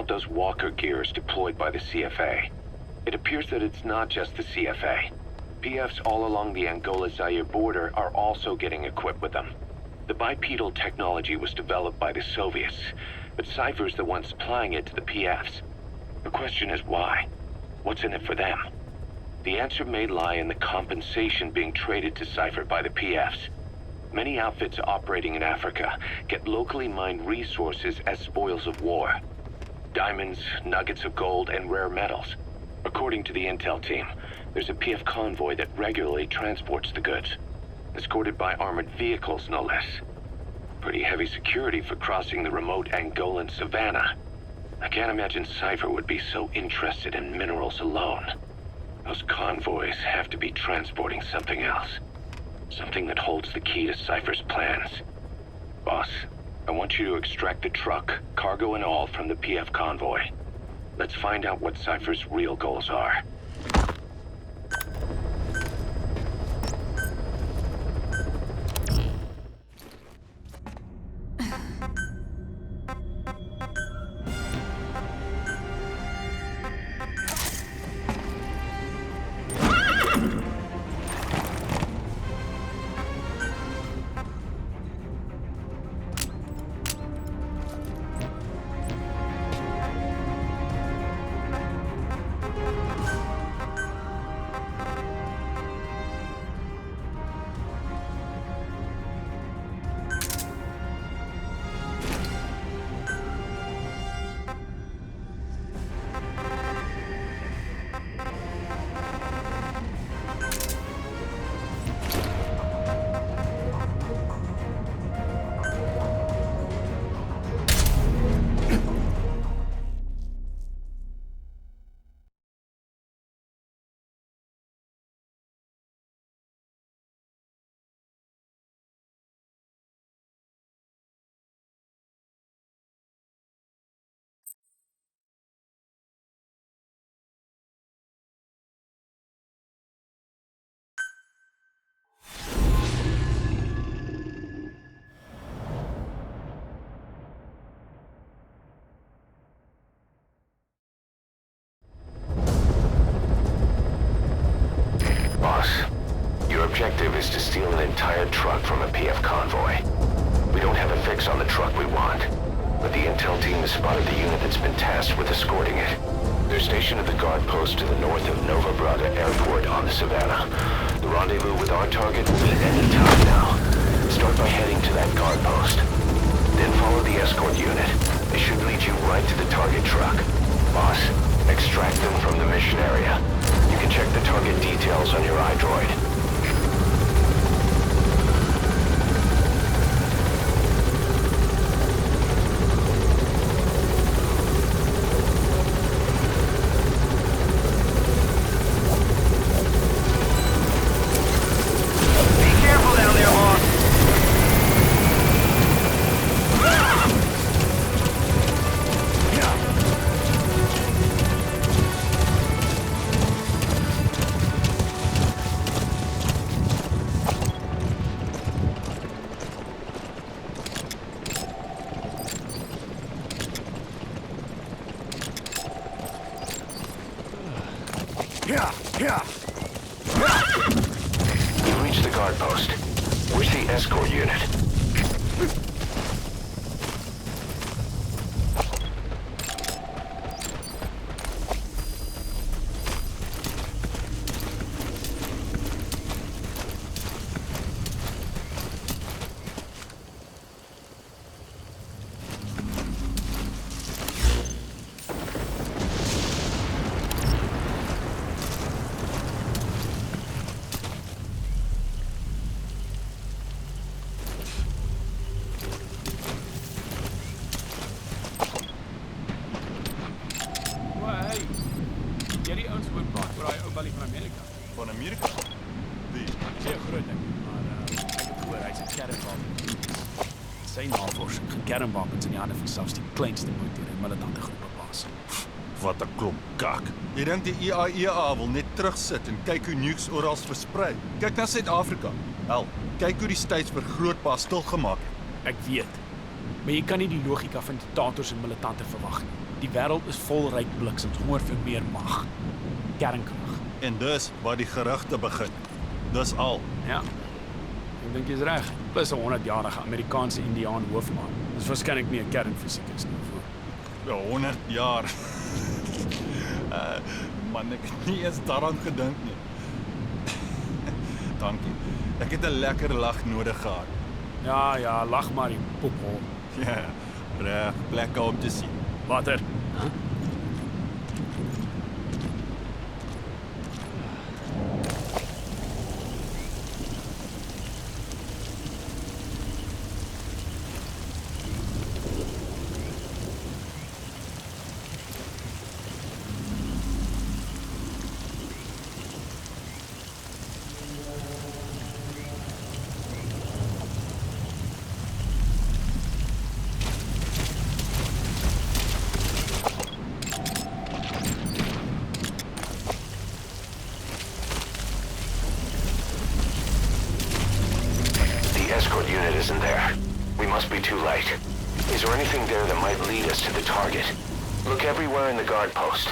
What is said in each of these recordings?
about those walker gears deployed by the CFA. It appears that it's not just the CFA. PFs all along the Angola-Zaire border are also getting equipped with them. The bipedal technology was developed by the Soviets, but Cypher's the one supplying it to the PFs. The question is why? What's in it for them? The answer may lie in the compensation being traded to Cypher by the PFs. Many outfits operating in Africa get locally mined resources as spoils of war. Diamonds, nuggets of gold, and rare metals. According to the intel team, there's a PF convoy that regularly transports the goods, escorted by armored vehicles, no less. Pretty heavy security for crossing the remote Angolan savannah. I can't imagine Cypher would be so interested in minerals alone. Those convoys have to be transporting something else. Something that holds the key to Cypher's plans. Boss, I want you to extract the truck, cargo and all, from the PF convoy. Let's find out what Cypher's real goals are. Objective is to steal an entire truck from a PF convoy. We don't have a fix on the truck we want, but the intel team has spotted the unit that's been tasked with escorting it. They're stationed at the guard post to the north of Nova Braga Airport on the Savannah. The rendezvous with our target will be at any time now. Start by heading to that guard post. Then follow the escort unit. They should lead you right to the target truck. Boss, extract them from the mission area. You can check the target details on your iDroid. You've reached the guard post. Where's the escort unit? Van Amerika? Die? Zeer groot ding, maar ek het gehoor hy's 'n Caravan. Sy navorsing gaan kernwapens in die hande van selfs die kleinste motore en militante groepe plaas. Wat 'n klomp kak. Jy dink die IAEA wil net terugsit en kyk hoe nukes oral versprei. Kyk na Suid-Afrika. Hel, kyk hoe die States vergrootbaar stilgemaak het. Ek weet, maar jy kan nie die logika van diktators en militante verwag nie. Die wêreld is vol ryk bliksems, honger vir meer mag. Kernkrag. En dis waar die gerugte begin. Dis al. Ja. Ek dink jy's reg. Plus 'n 100-jarige Amerikaanse Indiaan hoofman. Dis waarskynlik nie 'n kernfisikus nie. Ja, 100 jaar. Man, ek het nie eens daaraan gedink nie. Dankie. Ek het 'n lekker lag nodig gehad. Ja, lag maar die pophol. Ja, reg, plekke om te sien. Water. Escort unit isn't there. We must be too late. Is there anything there that might lead us to the target? Look everywhere in the guard post.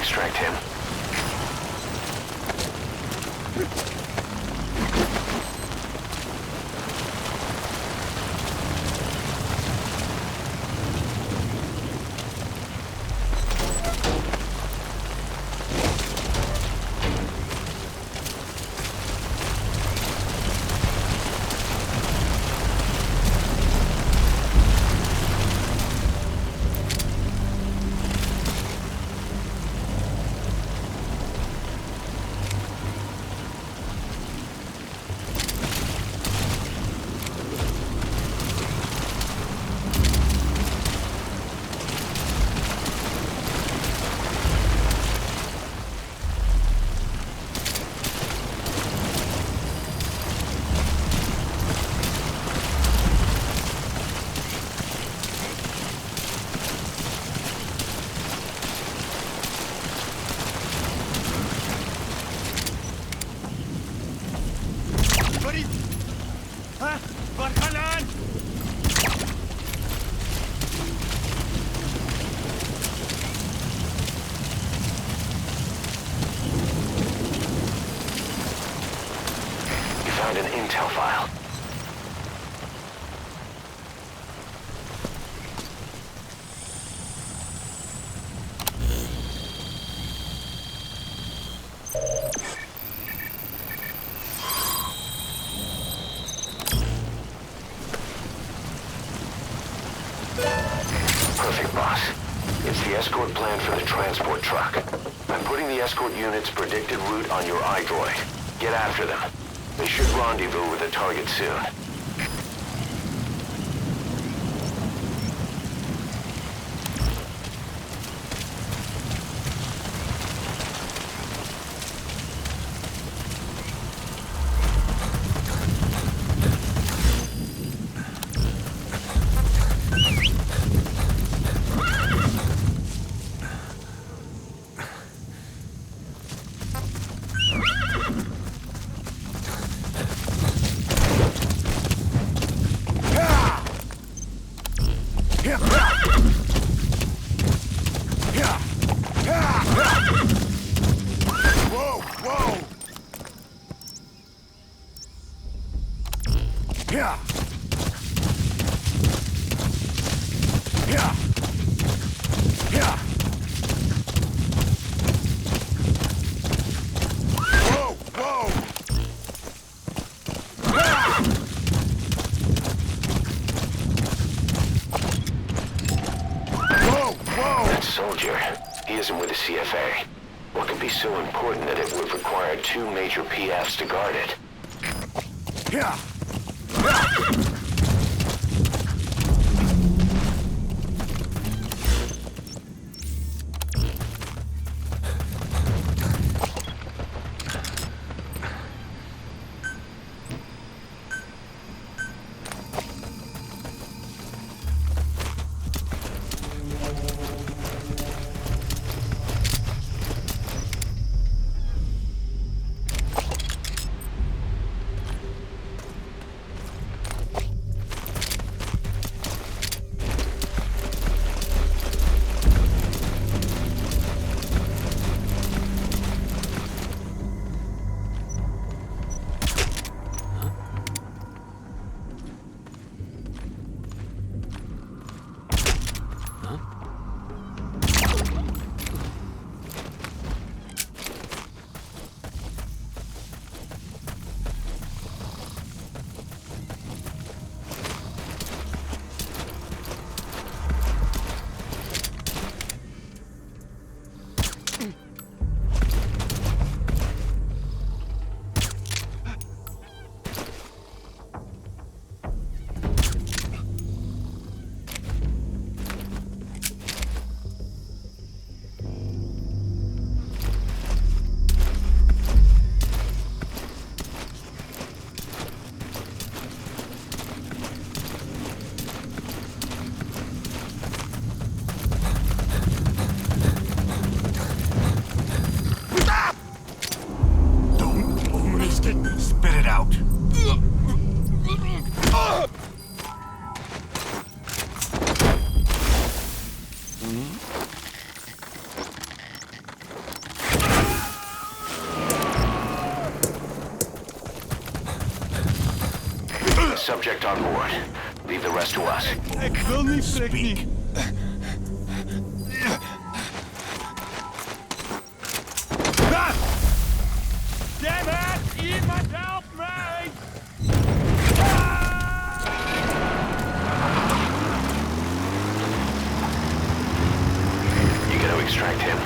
Extract him. Found an intel file. Perfect, boss. It's the escort plan for the transport truck. I'm putting the escort unit's predicted route on your iDroid. Get after them. They should rendezvous with the target soon. soldier. He isn't with the CFA. What could be so important that it would require 2 major PFs to guard it? Yeah. Spit it out. Subject on board. Leave the rest to us. Ek wil nie trek nie. Damn it! Iemand help me! You gotta extract him.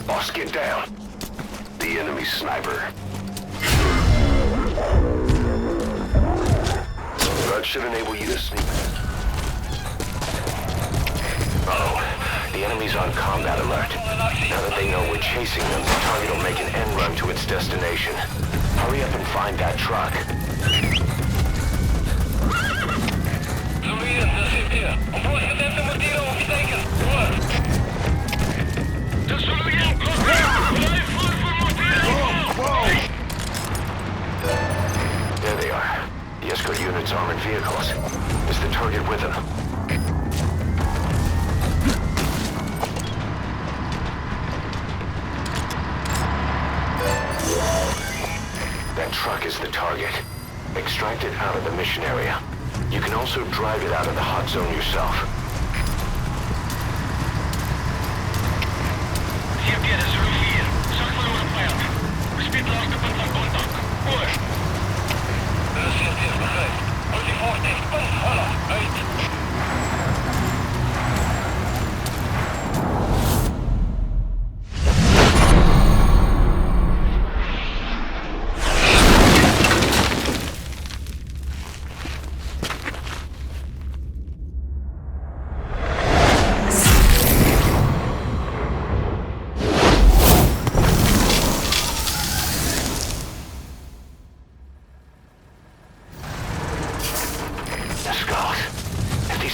Boss, get down. The enemy sniper. That should enable you to sneak. Uh-oh. The enemy's on combat alert. Now that they know we're chasing them, the target will make an end run to its destination. Hurry up and find that truck. There they are. Just escort unit's armored vehicles. Is the target with them? That truck is the target. Extract it out of the mission area. You can also drive it out of the hot zone yourself.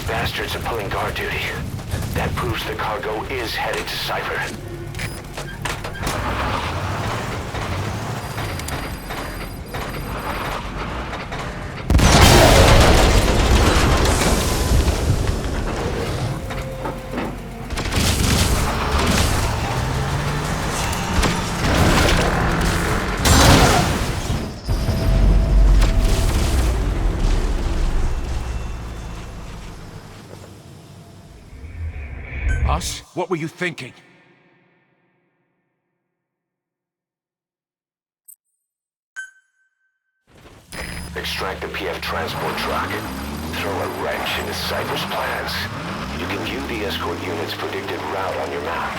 Bastards are pulling guard duty. That proves the cargo is headed to Cypher. Us? What were you thinking? Extract the PF transport truck. Throw a wrench into Cypher's plans. You can view the escort unit's predicted route on your map.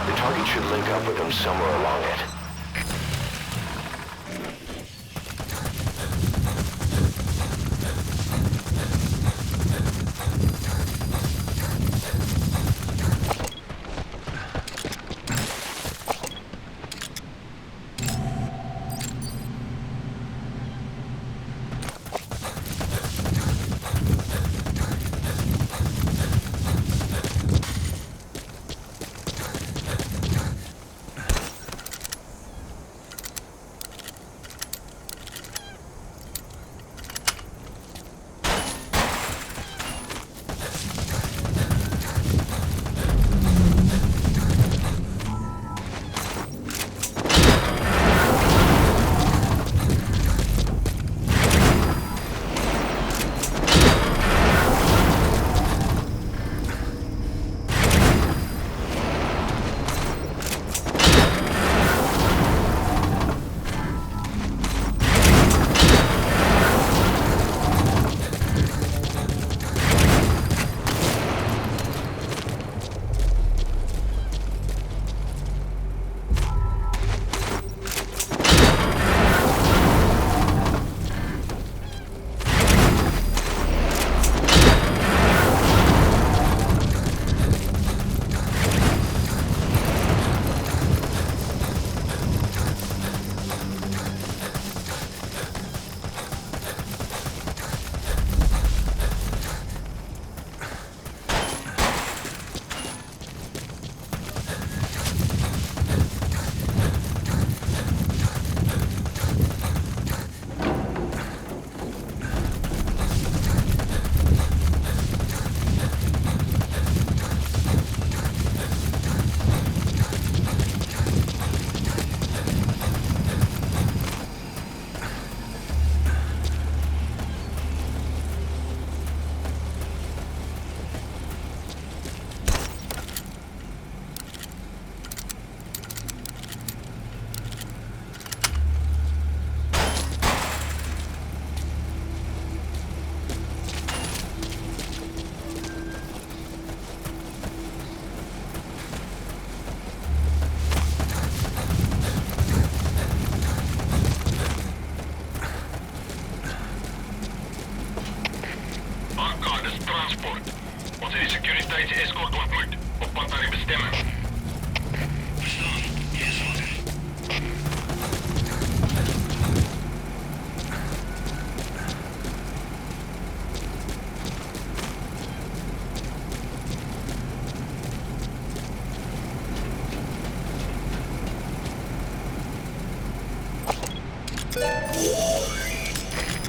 The target should link up with them somewhere along it.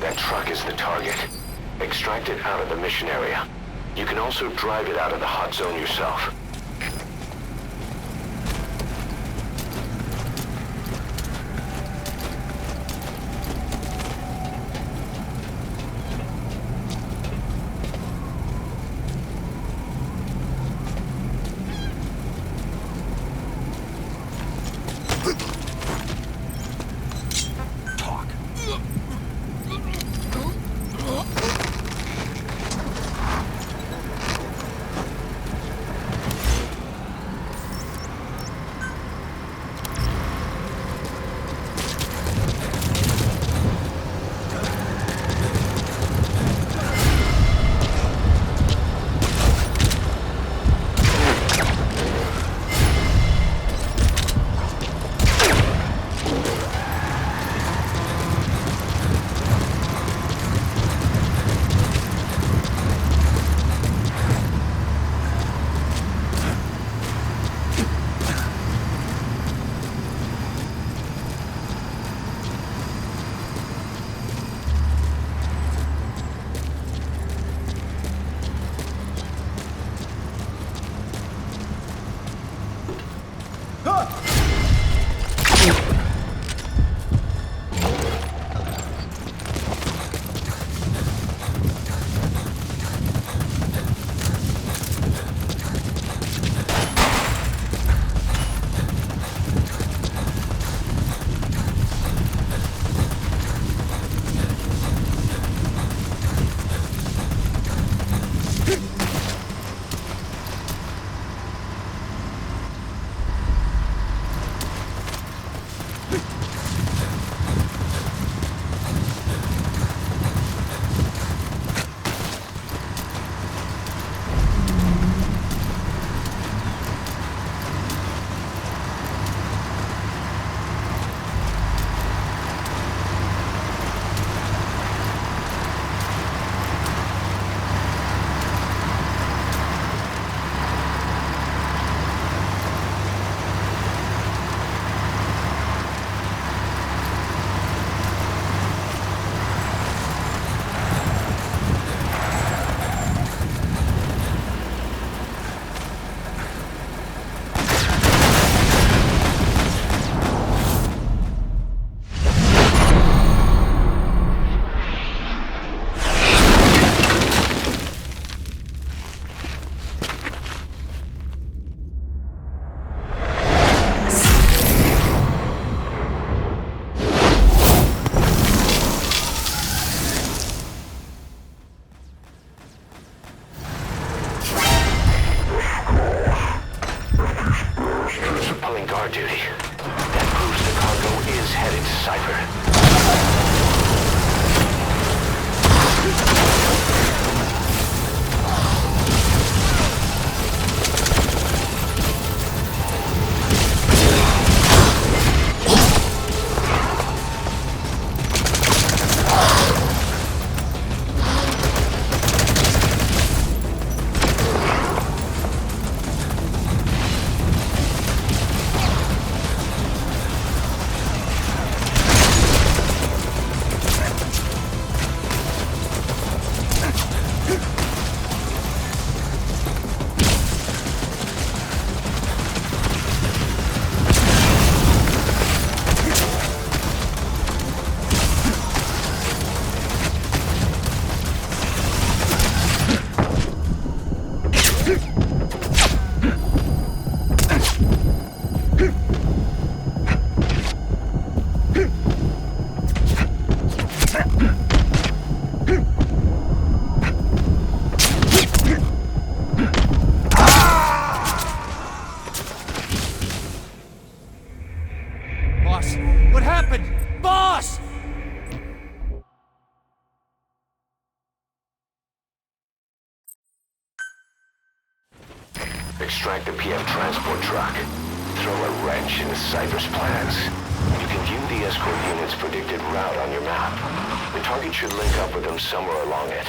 That truck is the target. Extract it out of the mission area. You can also drive it out of the hot zone yourself. Extract the PF transport truck. Throw a wrench into Cypher's plans. You can view the escort unit's predicted route on your map. The target should link up with them somewhere along it.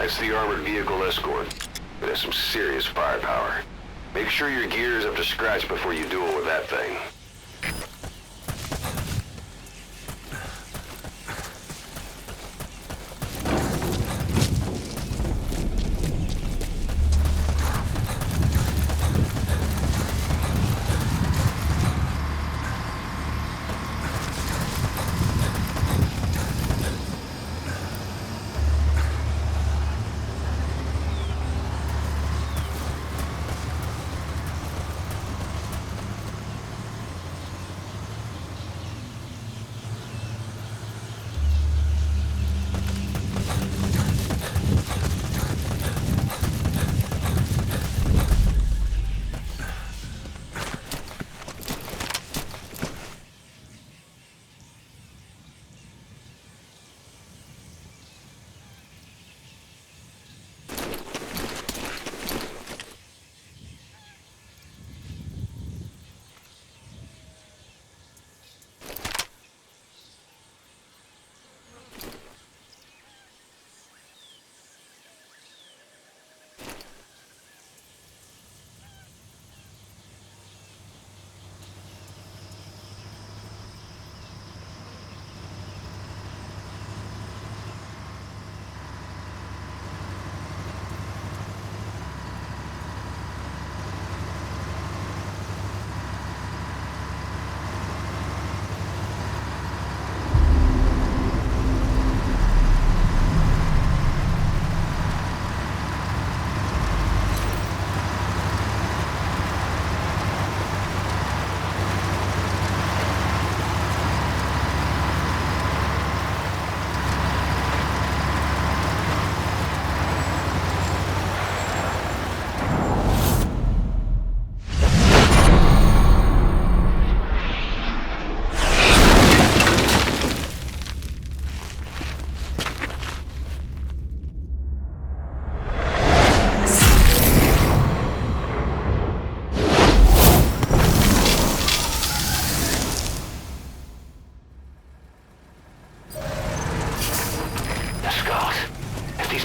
That's the armored vehicle escort. It has some serious firepower. Make sure your gear is up to scratch before you duel with that thing.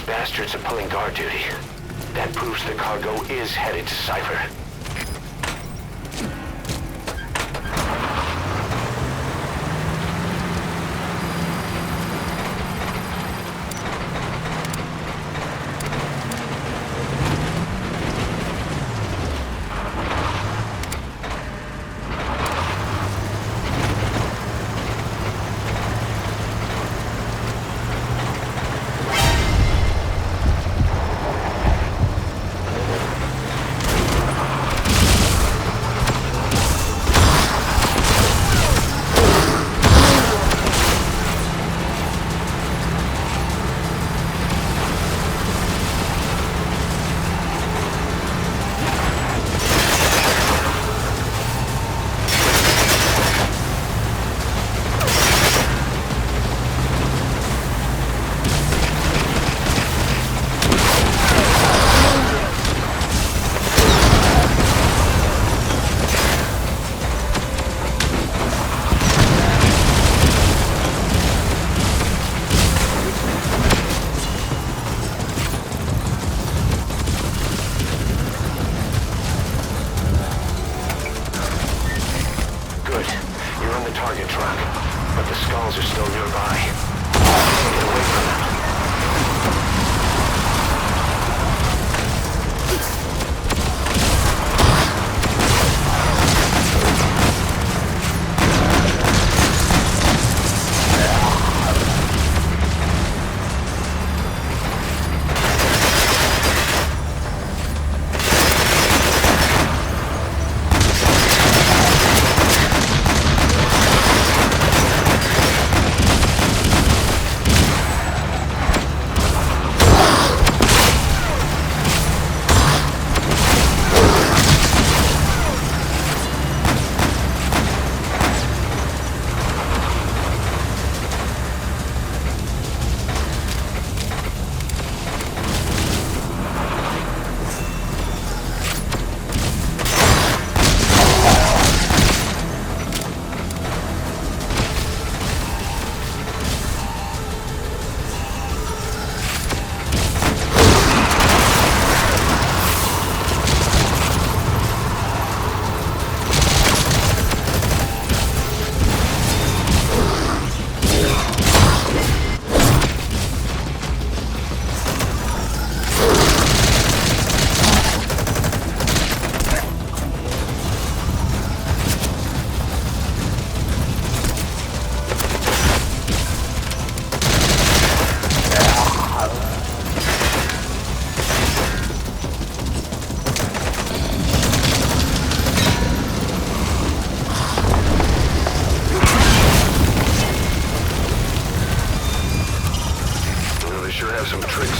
Bastards are pulling guard duty. That proves the cargo is headed to Cypher.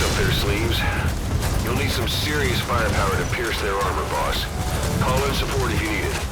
up their sleeves. You'll need some serious firepower to pierce their armor, boss. Call in support if you need it.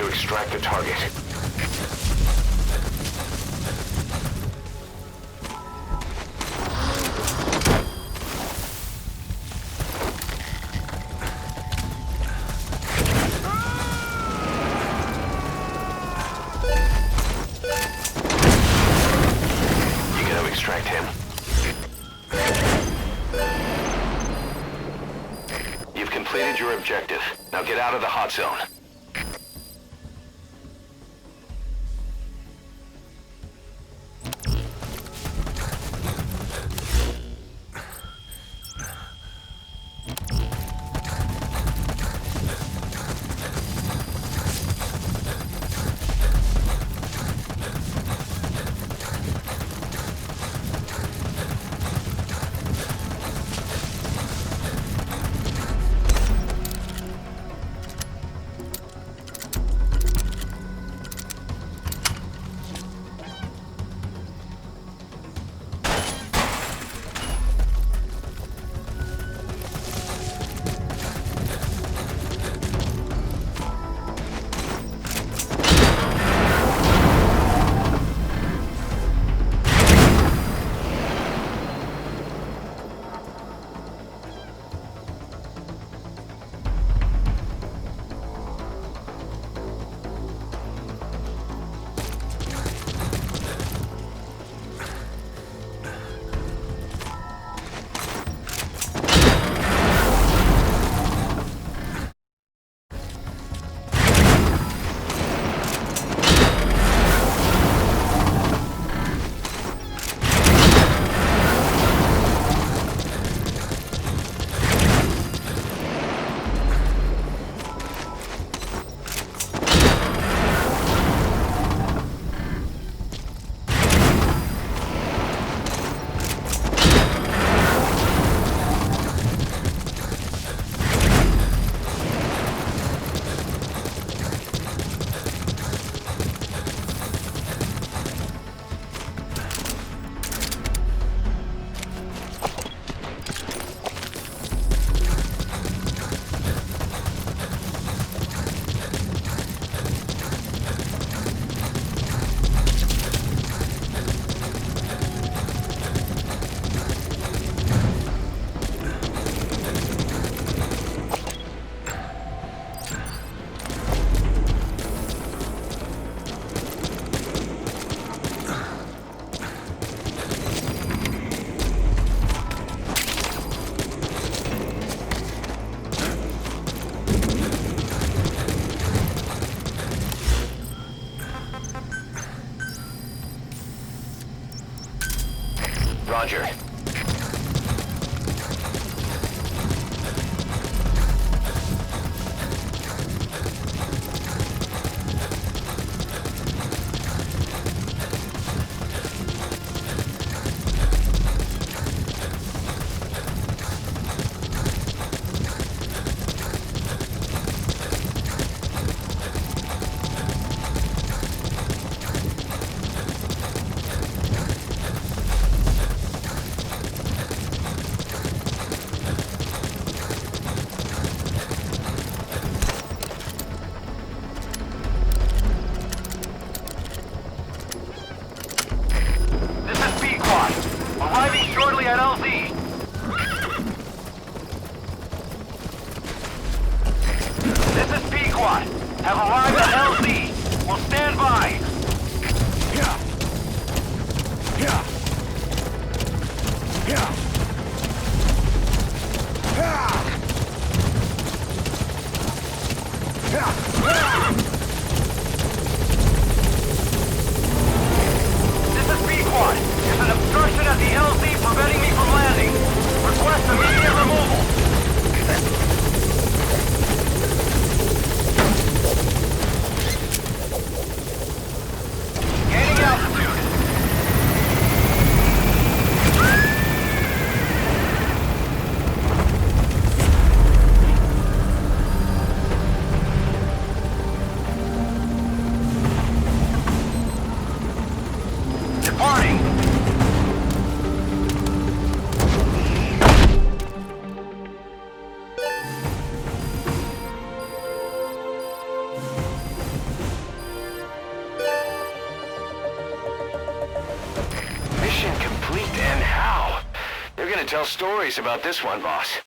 Extract the target. You gonna extract him? You've completed your objective. Now get out of the hot zone. Roger. could tell stories about this one, boss.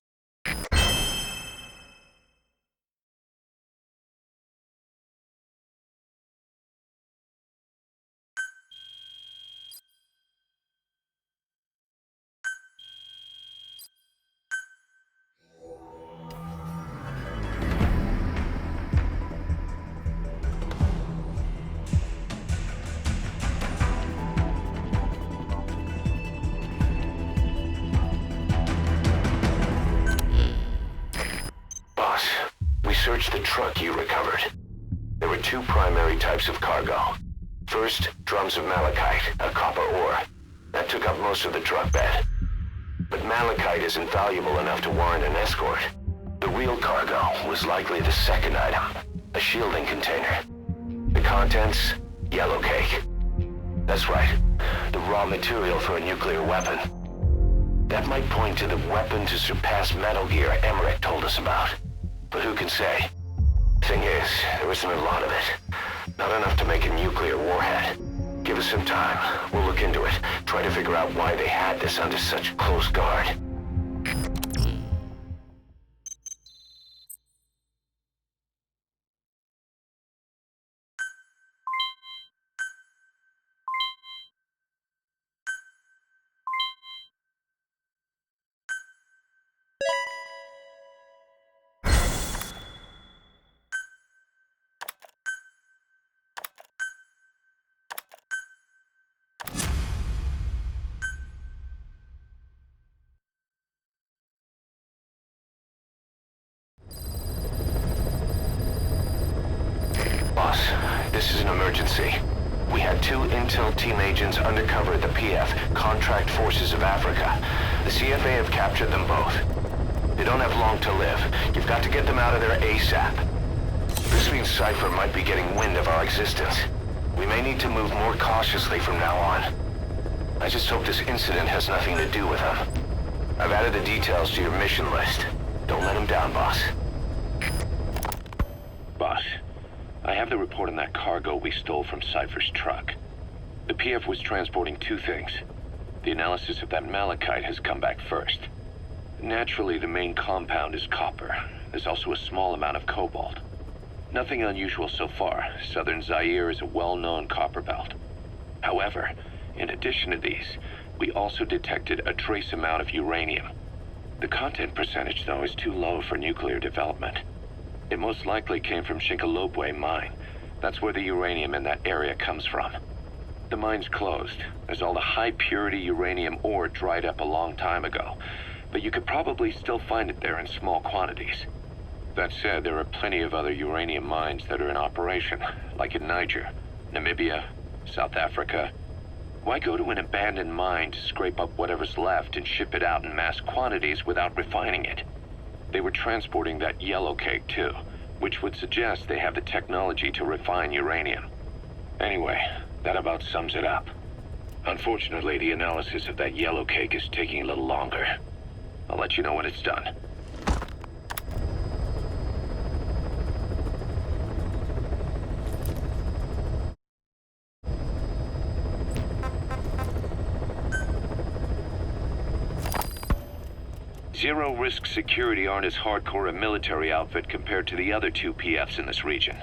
Search the truck you recovered. There were two primary types of cargo. First, drums of malachite, a copper ore. That took up most of the truck bed. But malachite isn't valuable enough to warrant an escort. The real cargo was likely the second item, a shielding container. The contents, yellow cake. That's right, the raw material for a nuclear weapon. That might point to the weapon to surpass Metal Gear Emmerich told us about. But who can say? Thing is, there isn't a lot of it. Not enough to make a nuclear warhead. Give us some time. We'll look into it. Try to figure out why they had this under such close guard. Boss, this is an emergency. We had two intel team agents undercover at the PF, Contract Forces of Africa. The CFA have captured them both. They don't have long to live. You've got to get them out of there ASAP. This means Cypher might be getting wind of our existence. We may need to move more cautiously from now on. I just hope this incident has nothing to do with them. I've added the details to your mission list. Don't let them down, boss. Boss, I have the report on that cargo we stole from Cypher's truck. The PF was transporting two things. The analysis of that malachite has come back first. Naturally, the main compound is copper. There's also a small amount of cobalt. Nothing unusual so far. Southern Zaire is a well-known copper belt. However, in addition to these, we also detected a trace amount of uranium. The content percentage, though, is too low for nuclear development. It most likely came from Shinkalobwe mine. That's where the uranium in that area comes from. The mine's closed, as all the high-purity uranium ore dried up a long time ago. But you could probably still find it there in small quantities. That said, there are plenty of other uranium mines that are in operation, like in Niger, Namibia, South Africa. Why go to an abandoned mine to scrape up whatever's left and ship it out in mass quantities without refining it? They were transporting that yellow cake too, which would suggest they have the technology to refine uranium. Anyway, that about sums it up. Unfortunately, the analysis of that yellow cake is taking a little longer. I'll let you know when it's done. Zero-risk security aren't as hardcore a military outfit compared to the other two PFs in this region.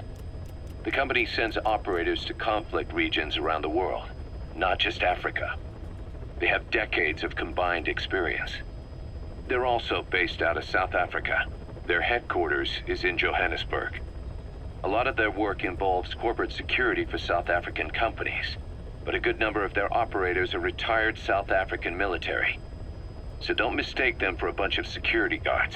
The company sends operators to conflict regions around the world, not just Africa. They have decades of combined experience. They're also based out of South Africa. Their headquarters is in Johannesburg. A lot of their work involves corporate security for South African companies, but a good number of their operators are retired South African military. So don't mistake them for a bunch of security guards.